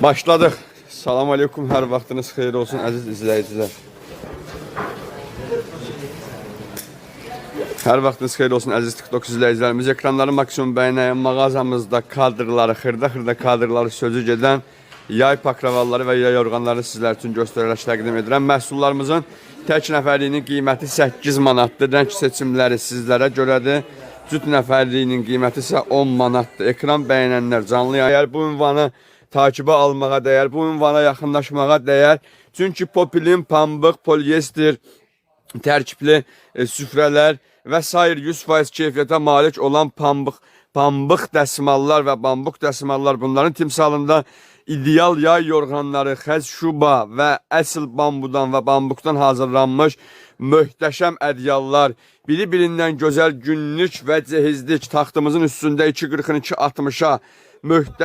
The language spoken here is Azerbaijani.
Başladıq. Salam aleykum, hər vaxtınız xeyir olsun əziz izləyicilər. Hər vaxtınız xeyir olsun əziz TikTok izləyicilərimiz. Ekranları maksimum bəyənəyən mağazamızda kadrları, xırda kadrları sözü gedən yay pakravalları və yay orqanları sizlər üçün göstərərək təqdim edirəm. Məhsullarımızın tək nəfərliyinin qiyməti 8 manatdır. Rəng seçimləri sizlərə görədir. Cüt nəfərliyinin qiyməti isə 10 manatdır. Ekran bəyənənlər canlı yayar bu ünvanı takibə almağa dəyər, bu ünvana yaxınlaşmağa dəyər. Çünki popilin, pambıq, polyester, tərkibli süfrələr və s. 100% keyfiyyətə malik olan pambıq dəsmallar və bambuq dəsmallar bunların timsalında ideal yay yorğanları, xəz şuba və əsl bambudan və bambuqdan hazırlanmış möhtəşəm ədyallar, biri-birindən gözəl günlük və cehizlik taxtımızın üstündə 2.40-dan 2.60-a